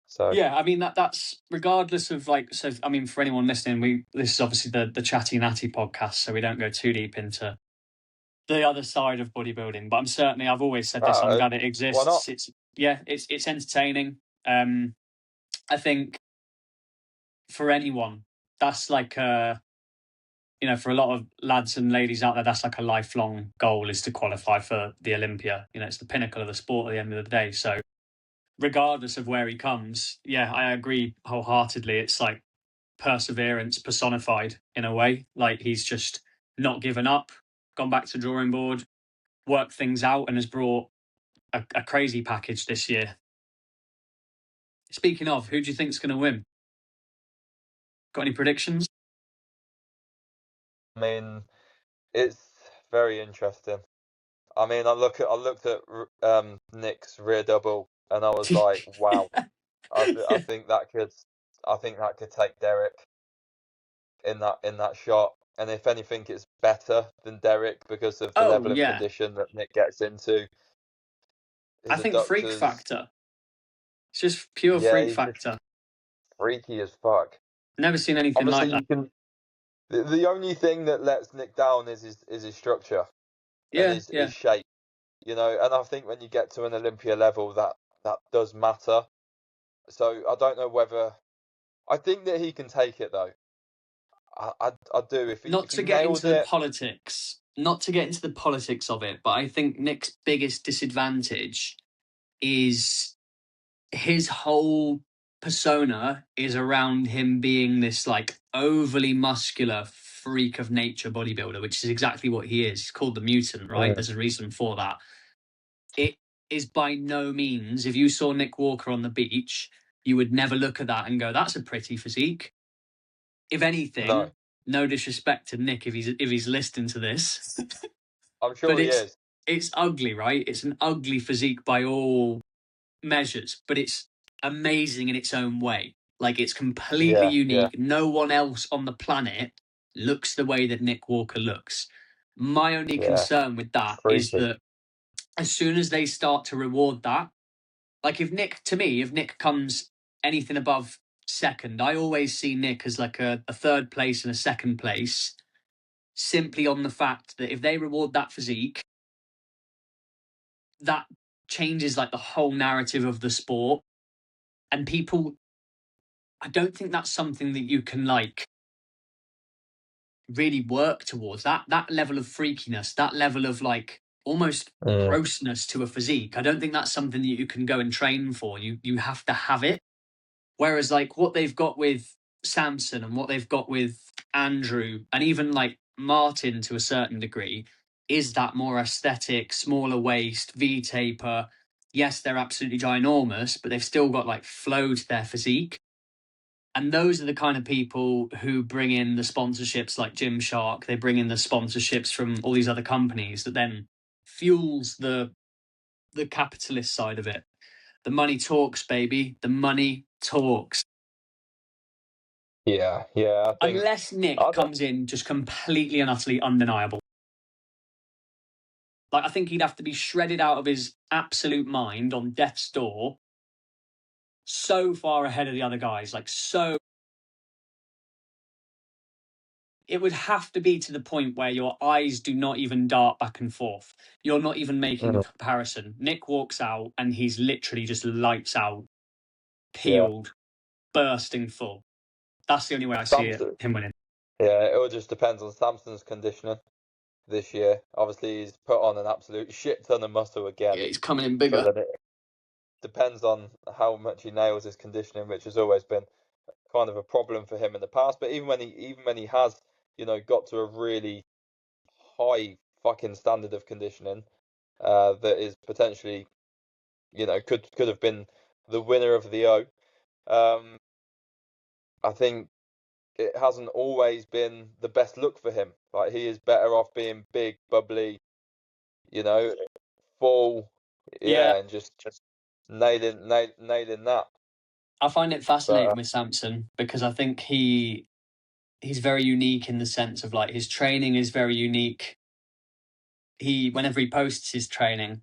So Yeah, I mean that's regardless of I mean, for anyone listening, this is obviously the Chatty Natty podcast, so we don't go too deep into the other side of bodybuilding. But I've always said this, I'm glad it why not? exists. It's entertaining. I think for anyone, that's like for a lot of lads and ladies out there, that's like a lifelong goal, is to qualify for the Olympia. It's the pinnacle of the sport at the end of the day. So regardless of where he comes, yeah, I agree wholeheartedly. It's like perseverance personified in a way. Like, he's just not given up, gone back to the drawing board, worked things out, and has brought a crazy package this year. Speaking of, who do you think's going to win? Got any predictions? I mean, it's very interesting. I mean, I looked at Nick's rear double, and I was like, wow. I think that could take Derek in that shot. And if anything, it's better than Derek because of the Oh, level of yeah. condition that Nick gets into. I His think freak adductors, factor. It's just pure yeah, freak he's just factor. freaky as fuck. Never seen anything Obviously, like that. the only thing that lets Nick down is his structure and Yeah, yeah. his shape. And I think when you get to an Olympia level, that does matter. So I don't know whether I think that he can take it though. I do if Not he to get nails into the it. politics, of it, but I think Nick's biggest disadvantage is his whole persona is around him being this like overly muscular freak of nature bodybuilder, which is exactly what he is. He's called the mutant, right? There's a reason for that. It is by no means, if you saw Nick Walker on the beach, you would never look at that and go, that's a pretty physique. If anything, no disrespect to Nick if he's listening to this, I'm sure but he is. it's ugly, right? It's an ugly physique by all measures, but it's amazing in its own way. Like, it's completely unique. Yeah. No one else on the planet looks the way that Nick Walker looks. My only concern with that is Freaky. that as soon as they start to reward that, like if Nick comes anything above second, I always see Nick as like a third place and a second place, simply on the fact that if they reward that physique, that changes like the whole narrative of the sport. And people, I don't think that's something that you can like really work towards. That level of freakiness, that level of like almost grossness to a physique. I don't think that's something that you can go and train for. You have to have it. Whereas like what they've got with Samson and what they've got with Andrew and even like Martin to a certain degree is that more aesthetic, smaller waist, V taper. Yes, they're absolutely ginormous, but they've still got like flow to their physique. And those are the kind of people who bring in the sponsorships like Gymshark. They bring in the sponsorships from all these other companies that then fuels the capitalist side of it. The money talks, baby. The money talks. Yeah. I think Unless Nick comes in just completely and utterly undeniable. Like, I think he'd have to be shredded out of his absolute mind on death's door, so far ahead of the other guys, like so. It would have to be to the point where your eyes do not even dart back and forth. You're not even making a comparison. Nick walks out and he's literally just lights out, peeled, bursting full. That's the only way I see it, him winning. Yeah, it all just depends on Samson's conditioning this year. Obviously, he's put on an absolute shit ton of muscle again. Yeah, he's coming in bigger. So then it depends on how much he nails his conditioning, which has always been kind of a problem for him in the past. But even when he has, got to a really high fucking standard of conditioning, that is potentially, could have been the winner of the O. I think it hasn't always been the best look for him. Like, he is better off being big, bubbly, full, and just nailing that. I find it fascinating with Samson because I think he's very unique in the sense of, like, his training is very unique. Whenever he posts his training,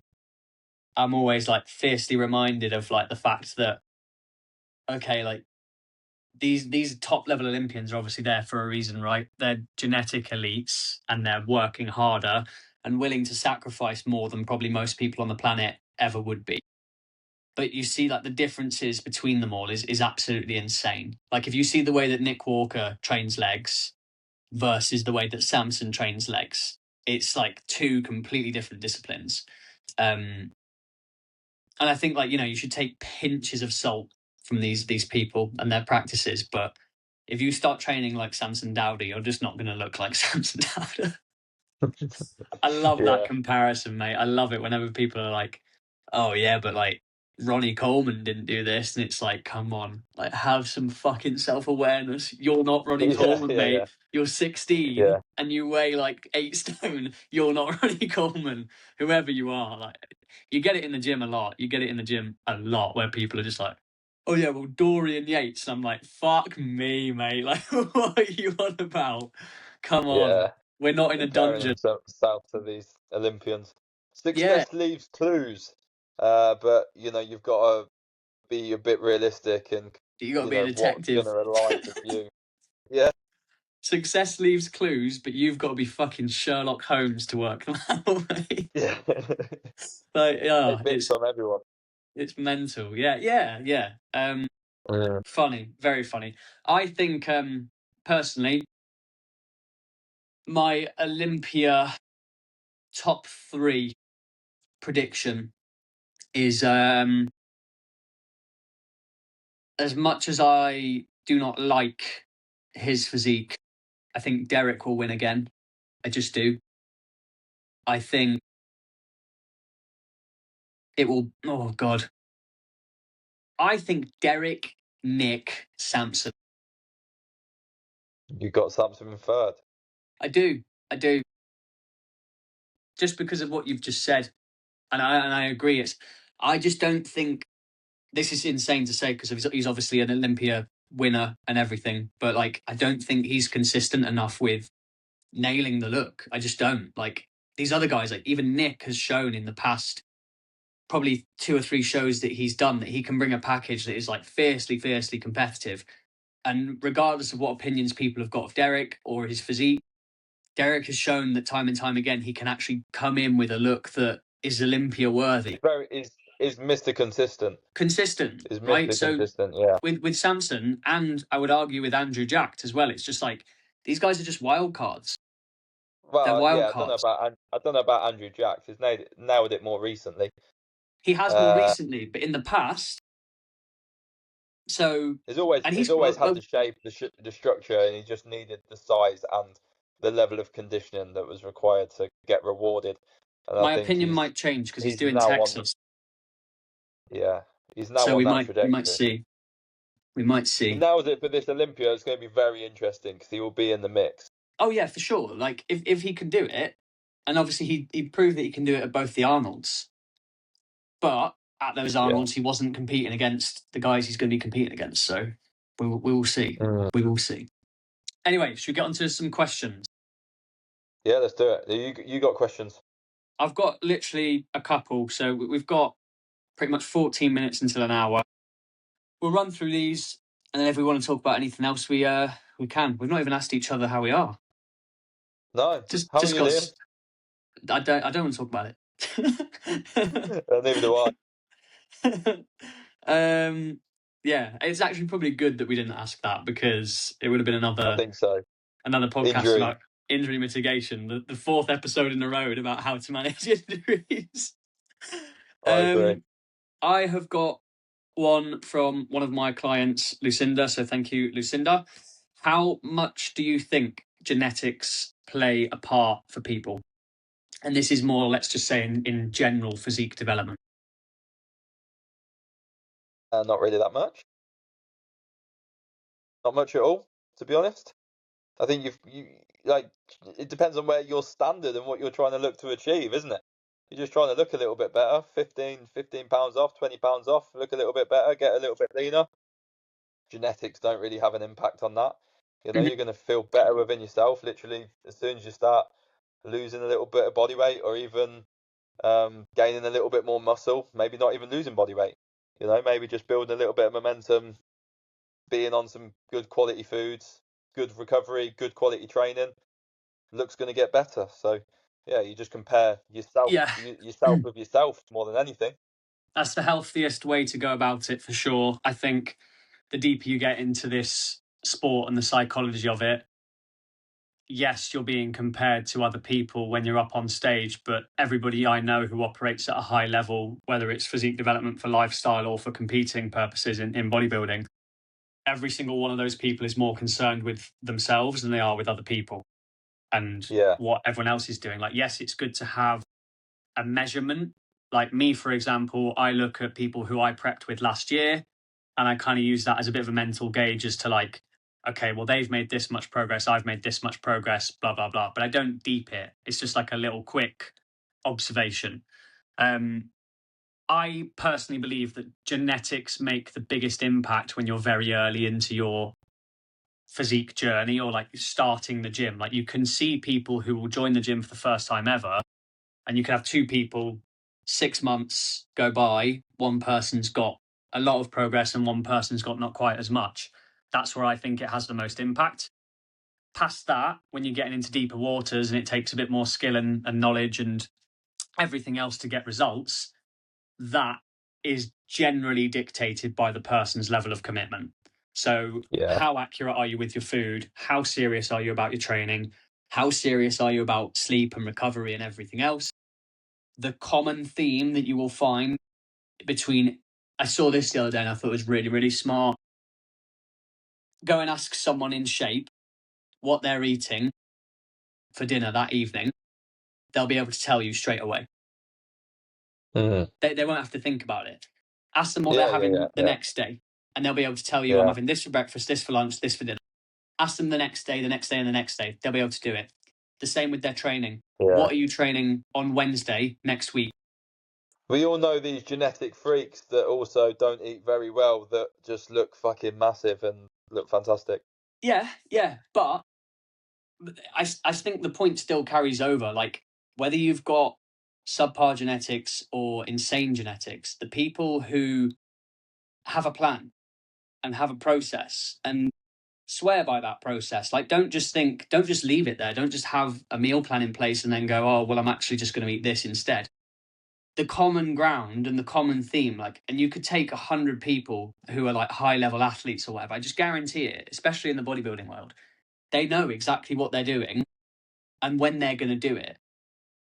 I'm always like fiercely reminded of like the fact that, okay, like these top level Olympians are obviously there for a reason, right? They're genetic elites and they're working harder and willing to sacrifice more than probably most people on the planet ever would be. But you see, like, the differences between them all is absolutely insane. Like, if you see the way that Nick Walker trains legs versus the way that Samson trains legs, it's like two completely different disciplines. And I think, like, you should take pinches of salt from these people and their practices. But if you start training like Samson Dowdy, you're just not going to look like Samson Dowdy. I love that comparison, mate. I love it whenever people are like, oh yeah, but like Ronnie Coleman didn't do this. And it's like, come on, like, have some fucking self-awareness. You're not Ronnie Coleman, mate. Yeah. You're 16 and you weigh like 8 stone. You're not Ronnie Coleman, whoever you are. Like, you get it in the gym a lot. You get it in the gym a lot where people are just like, oh yeah, well, Dorian Yates. And I'm like, fuck me, mate. Like, what are you on about? Come on. Yeah. We're not in a dungeon. South to these Olympians. Success leaves clues, but you've got to be a bit realistic and you got to be a detective. What's going to align with you? Yeah. Success leaves clues, but you've got to be fucking Sherlock Holmes to work them out, mate. Yeah. Like, it's from everyone. It's mental. Yeah. Funny, very funny. I think, personally, my Olympia top 3 prediction is, as much as I do not like his physique, I think Derek will win again. I just do. I think it will. Oh God. I think Derek, Nick, Samson. You got Samson in third. I do. Just because of what you've just said, and I agree. I just don't think, this is insane to say because he's obviously an Olympia winner and everything, but like, I don't think he's consistent enough with nailing the look. I just don't. Like, these other guys, like even Nick has shown in the past probably 2 or 3 shows that he's done that he can bring a package that is like fiercely competitive. And regardless of what opinions people have got of Derek or his physique, Derek has shown that time and time again he can actually come in with a look that is Olympia worthy. Is Mr. Consistent. Is Mr. Consistent, yeah. With Samson, and I would argue with Andrew Jacked as well, it's just like, these guys are just wild cards. Well, they're wild cards. I don't know about Andrew Jacked. He's nailed it more recently. He has more recently, but in the past. So he's always had the shape, the structure, and he just needed the size and the level of conditioning that was required to get rewarded. And my opinion might change because he's doing Texas. He's now on that trajectory. So we might see. We might He see. nails it for this Olympia. It's going to be very interesting because he will be in the mix. Oh yeah, for sure. Like if he can do it, and obviously he proved that he can do it at both the Arnolds, but at those Arnolds he wasn't competing against the guys he's going to be competing against. So we will see. We will see. Anyway, should we get on to some questions? Yeah, let's do it. You got questions? I've got literally a couple. So we've got pretty much 14 minutes until an hour. We'll run through these, and then if we want to talk about anything else, we can. We've not even asked each other how we are. No. How are you, Liam? I don't want to talk about it. Neither do I. Yeah, it's actually probably good that we didn't ask that, because it would have been another. I think so. Another podcast about injury mitigation. The fourth episode in a row about how to manage injuries. I agree. I have got one from one of my clients, Lucinda. So thank you, Lucinda. How much do you think genetics play a part for people? And this is more, let's just say, in general physique development. Not really that much. Not much at all, to be honest. I think you like, it depends on where your standard and what you're trying to look to achieve, isn't it? You're just trying to look a little bit better, 15 pounds off, 20 pounds off, look a little bit better, get a little bit leaner. Genetics don't really have an impact on that. You know, you're going to feel better within yourself, literally, as soon as you start losing a little bit of body weight, or even gaining a little bit more muscle, maybe not even losing body weight. You know, maybe just building a little bit of momentum, being on some good quality foods, good recovery, good quality training, looks going to get better. So yeah, you just compare yourself with yourself more than anything. That's the healthiest way to go about it, for sure. I think the deeper you get into this sport and the psychology of it, yes, you're being compared to other people when you're up on stage, but everybody I know who operates at a high level, whether it's physique development for lifestyle or for competing purposes in bodybuilding, every single one of those people is more concerned with themselves than they are with other people and what everyone else is doing. Like, yes, it's good to have a measurement. Like me, for example, I look at people who I prepped with last year, and I kind of use that as a bit of a mental gauge as to like, okay, well, they've made this much progress, I've made this much progress, blah, blah, blah. But I don't deep it. It's just like a little quick observation. I personally believe that genetics make the biggest impact when you're very early into your physique journey, or like starting the gym. Like, you can see people who will join the gym for the first time ever, and you can have two people, 6 months go by, one person's got a lot of progress and one person's got not quite as much. That's where I think it has the most impact. Past that, when you're getting into deeper waters and it takes a bit more skill and knowledge and everything else to get results, that is generally dictated by the person's level of commitment. So how accurate are you with your food? How serious are you about your training? How serious are you about sleep and recovery and everything else? The common theme that you will find between, I saw this the other day and I thought it was really, really smart. Go and ask someone in shape what they're eating for dinner that evening. They'll be able to tell you straight away. They won't have to think about it. Ask them what they're having the next day, and they'll be able to tell you, I'm having this for breakfast, this for lunch, this for dinner. Ask them the next day, and the next day. They'll be able to do it. The same with their training. What are you training on Wednesday next week? We all know these genetic freaks that also don't eat very well, that just look fucking massive and look fantastic. Yeah, but I think the point still carries over. Like, whether you've got subpar genetics or insane genetics, the people who have a plan and have a process and swear by that process, like, don't just leave it there. Don't just have a meal plan in place and then go, oh, well, I'm actually just going to eat this instead. The common ground and the common theme, like, and you could take 100 people who are like high level athletes or whatever, I just guarantee it, especially in the bodybuilding world, they know exactly what they're doing and when they're going to do it.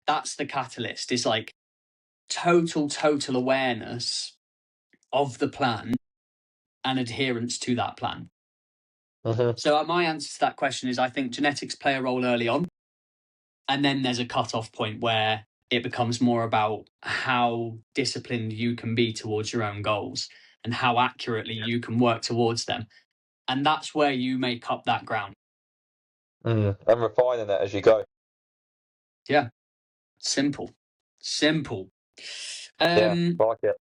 That's the catalyst. It's like total awareness of the plan and adherence to that plan. So my answer to that question is, I think genetics play a role early on, and then there's a cutoff point where it becomes more about how disciplined you can be towards your own goals. and how accurately you can work towards them. And that's where you make up that ground. And refining it as you go. Yeah. Simple. Yeah, like it.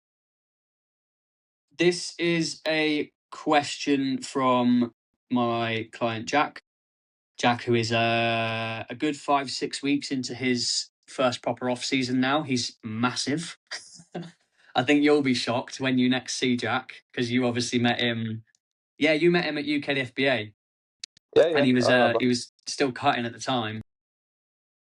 This is a question from my client Jack. Jack, who is a good 5-6 weeks into his first proper off season now. He's massive. I think you'll be shocked when you next see Jack, because you obviously met him. Yeah, you met him at UKFBA. Yeah, And he I was still cutting at the time.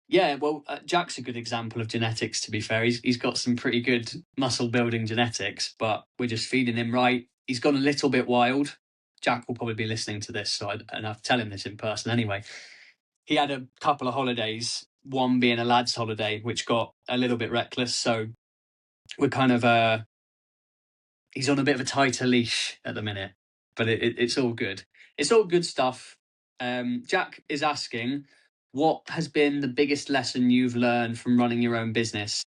Yeah, well, Jack's a good example of genetics, to be fair. He's got some pretty good muscle building genetics, but we're just feeding him right. He's gone a little bit wild. Jack will probably be listening to this, and I'll tell him this in person anyway. He had a couple of holidays, one being a lad's holiday, which got a little bit reckless. So we're kind of, he's on a bit of a tighter leash at the minute, but it's all good. It's all good stuff. Jack is asking, what has been the biggest lesson you've learned from running your own business?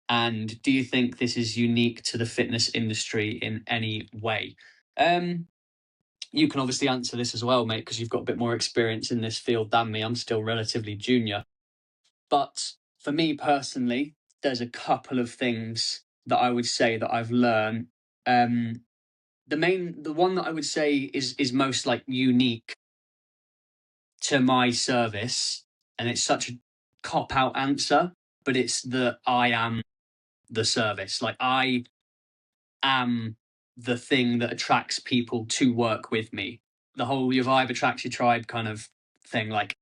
And do you think this is unique to the fitness industry in any way? You can obviously answer this as well, mate, because you've got a bit more experience in this field than me. I'm still relatively junior. But for me personally, there's a couple of things that I would say that I've learned. The one that I would say is most like unique to my service, and it's such a cop out answer, but it's that I am the service. Like, I am the thing that attracts people to work with me. The whole your vibe attracts your tribe kind of thing. Like,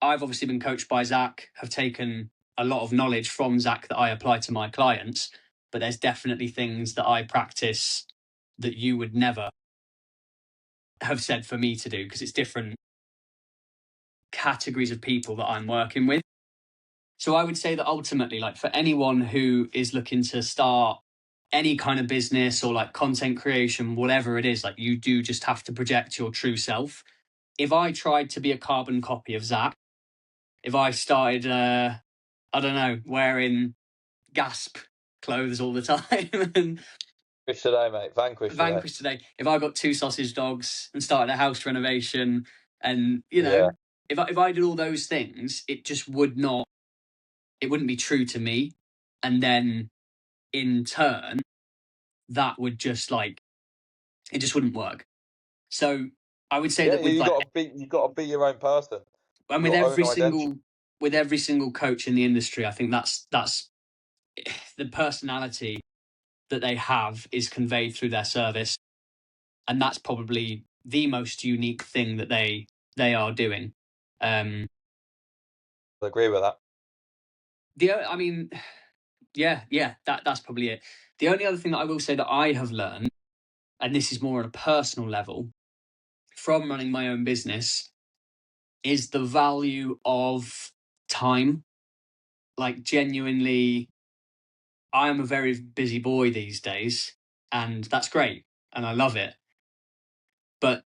I've obviously been coached by Zack, have taken a lot of knowledge from Zack that I apply to my clients, but there's definitely things that I practice that you would never have said for me to do, because it's different categories of people that I'm working with. So I would say that ultimately, like, for anyone who is looking to start any kind of business or like content creation, whatever it is, like, you do just have to project your true self. If I tried to be a carbon copy of Zack, if I started, I don't know, wearing gasp clothes all the time and Vanquish today, mate. Vanquish today, if I got 2 sausage dogs and started a house renovation, and Yeah. if I did all those things, it just wouldn't be true to me. And then in turn, that would just it just wouldn't work. So I would say Yeah, that with you gotta be your own person. and with every single coach in the industry, I think that's the personality that they have is conveyed through their service, and that's probably the most unique thing that they are doing. I agree with that. That's probably it. The only other thing that I will say that I have learned, and this is more on a personal level, from running my own business, is the value of time. Like, genuinely, I am a very busy boy these days, and that's great, and I love it. But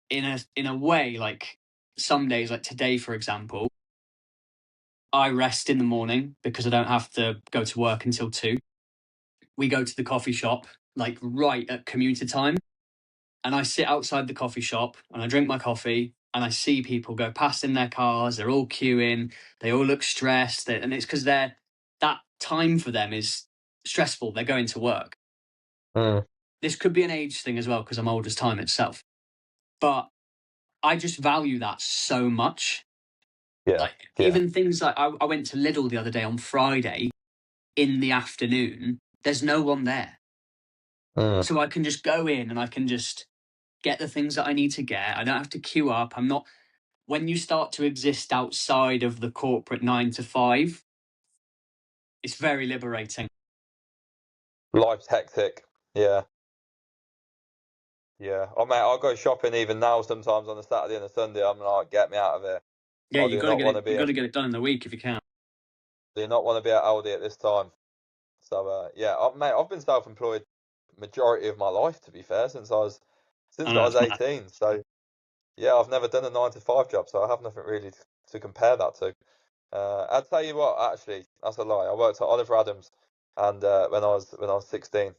in a way, like, some days, like today, for example, I rest in the morning because I don't have to go to work until 2. We go to the coffee shop, like, right at commuter time, and I sit outside the coffee shop and I drink my coffee and I see people go past in their cars. They're all queuing. They all look stressed, and it's because that time for them is stressful. They're going to work. This could be an age thing as well, because I'm old as time itself. But I just value that so much. Yeah. Like, even things like I went to Lidl the other day on Friday in the afternoon. There's no one there. So I can just go in and I can just get the things that I need to get. I don't have to queue up. I'm not. When you start to exist outside of the corporate 9 to 5, it's very liberating. Life's hectic. Yeah. Yeah. Oh, mate, I'll go shopping even now sometimes on a Saturday and a Sunday. I'm like, get me out of here. Yeah, you got to get it done in the week if you can. Do not want to be at Aldi at this time. So, mate, I've been self-employed majority of my life, to be fair, since I was 18. So, yeah, I've never done a 9 to 5 job, so I have nothing really to compare that to. I'll tell you what, actually, that's a lie. I worked at Oliver Adams, and when I was 16,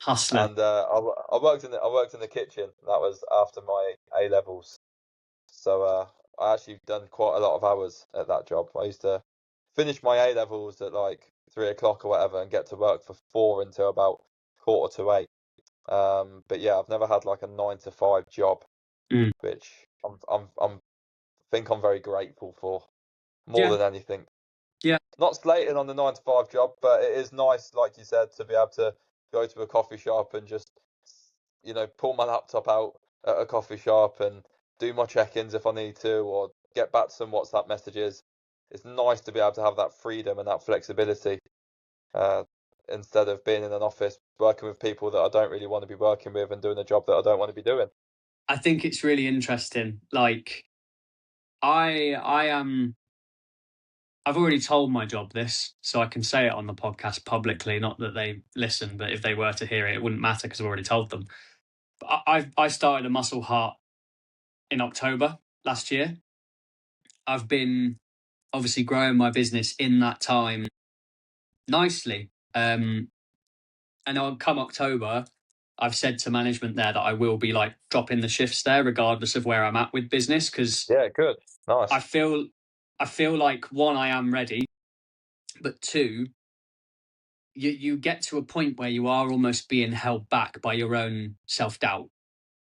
Hustler. And I worked in the kitchen. That was after my A levels. So I actually done quite a lot of hours at that job. I used to finish my A levels at like 3 o'clock or whatever, and get to work for 4 until about 7:45. But yeah, I've never had like a 9 to 5 job, Mm. which I'm think I'm very grateful for more Yeah. than anything. Yeah. Not slating on the 9 to 5 job, but it is nice, like you said, to be able to go to a coffee shop and just, pull my laptop out at a coffee shop and do my check-ins if I need to, or get back to some WhatsApp messages. It's nice to be able to have that freedom and that flexibility, instead of being in an office working with people that I don't really want to be working with and doing a job that I don't want to be doing. I think it's really interesting. Like, I am. I've already told my job this, so I can say it on the podcast publicly. Not that they listen, but if they were to hear it, it wouldn't matter because I've already told them. But I started a Muscle Heart in October last year. I've been obviously growing my business in that time nicely. And on come October, I've said to management there that I will be like dropping the shifts there, regardless of where I'm at with business, because Yeah, good, nice. I feel like, one, I am ready, but two, you get to a point where you are almost being held back by your own self-doubt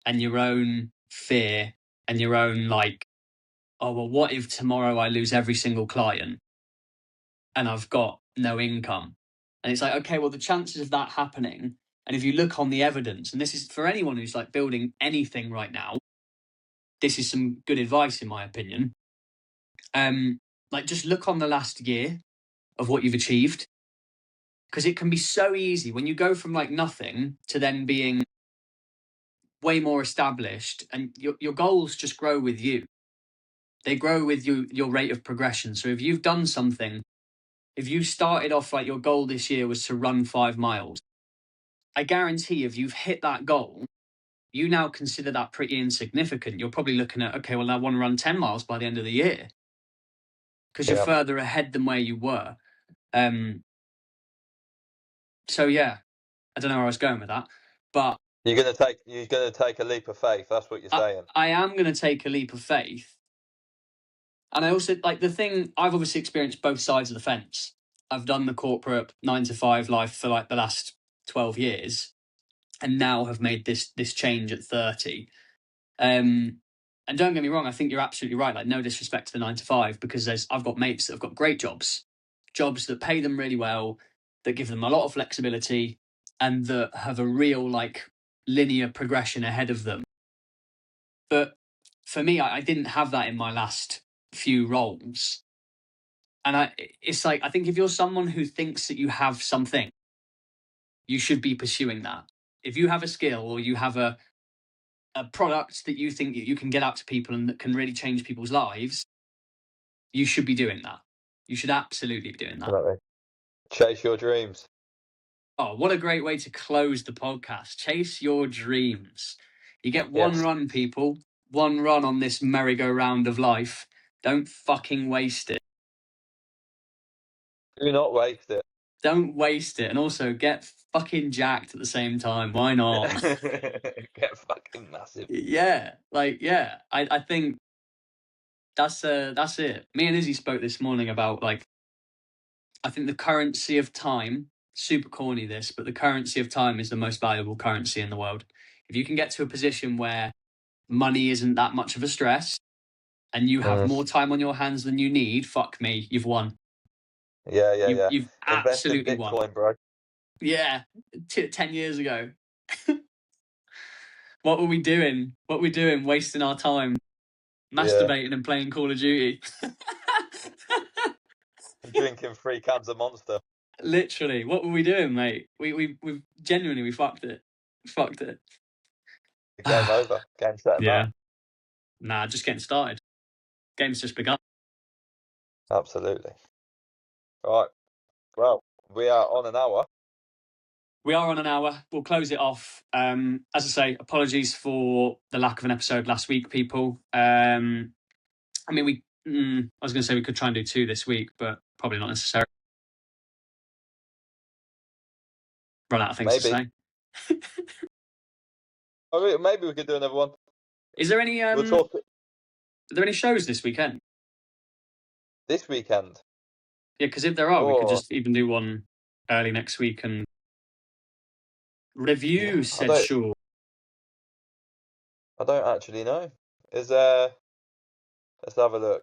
and your own fear and your own like, oh well, what if tomorrow I lose every single client and I've got no income? And it's like, okay, well, the chances of that happening, and if you look on the evidence, and this is for anyone who's like building anything right now, this is some good advice in my opinion. Like, just look on the last year of what you've achieved, because it can be so easy when you go from like nothing to then being way more established, and your goals just grow with you. They grow with you, your rate of progression. So if you've done something, if you started off like your goal this year was to run 5 miles, I guarantee if you've hit that goal, you now consider that pretty insignificant. You're probably looking at, okay, well, I want to run 10 miles by the end of the year, because you're Yeah. further ahead than where you were. So yeah, I don't know where I was going with that, but You're gonna take a leap of faith. That's what you're saying. I am going to take a leap of faith. And I also like the thing, I've obviously experienced both sides of the fence. I've done the corporate 9 to 5 life for like the last 12 years, and now have made this change at 30. And don't get me wrong, I think you're absolutely right. Like, no disrespect to the 9 to 5, because I've got mates that have got great jobs that pay them really well, that give them a lot of flexibility, and that have a real like linear progression ahead of them. But for me, I didn't have that in my last few roles. And it's like, I think if you're someone who thinks that you have something, you should be pursuing that. If you have a skill, or you have a product that you think you can get out to people and that can really change people's lives, you should be doing that. You should absolutely be doing that. Definitely. Chase your dreams. Oh, what a great way to close the podcast. Chase your dreams. You get one Yes. run, people. One run on this merry-go-round of life. Don't fucking waste it. Do not waste it. Don't waste it. And also get fucking jacked at the same time. Why not? Get fucking massive. Yeah. Like, yeah. I think that's it. Me and Izzy spoke this morning about like, I think the currency of time, super corny this, but the currency of time is the most valuable currency in the world. If you can get to a position where money isn't that much of a stress and you have more time on your hands than you need, fuck me, you've won. Yeah. You've Invest in absolutely won. Bitcoin, bro. Yeah, 10 years ago. What were we doing? Wasting our time masturbating and playing Call of Duty. Drinking 3 cans of Monster. Literally, what were we doing, mate? We genuinely, we fucked it. Game over. Game set and Yeah. match. Nah, just getting started. Game's just begun. Absolutely. Right. Well, we are on an hour. We are on an hour. We'll close it off. As I say, apologies for the lack of an episode last week, people. I mean, I was going to say we could try and do 2 this week, but probably not necessary. Run out of things to Maybe. say. Maybe we could do another one. Is there any We'll talk are there any shows this weekend? this weekend. Yeah, because if there are, we could Oh, just even do one early next week and review yeah, said show. I don't actually know. Is there? Let's have a look.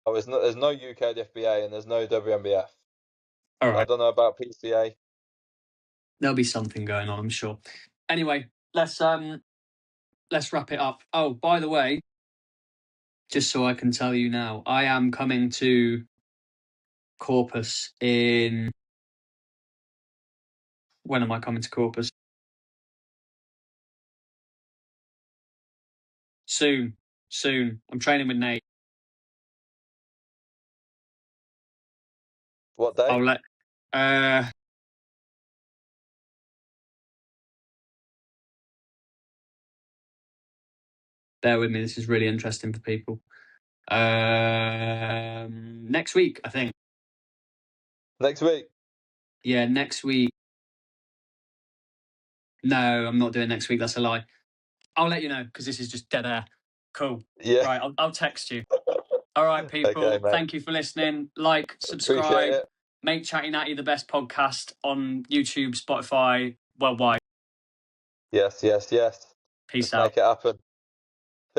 Oh, there's no UK FBA and there's no WNBF. All right. I don't know about PCA. There'll be something going on, I'm sure. Anyway, let's wrap it up. Oh, by the way, just so I can tell you now, I am coming to Corpus in... When am I coming to Corpus? Soon. I'm training with Nate. What day? I'll let... Bear with me, this is really interesting for people. Next week, I think. Next week? Yeah, next week. No, I'm not doing next week. That's a lie. I'll let you know because this is just dead air. Cool. Yeah. Right, I'll text you. All right, people. Okay, mate. Thank you for listening. Like, subscribe. Appreciate it. Make Chatty Natty the best podcast on YouTube, Spotify, worldwide. Yes. Peace Let's out. make it happen.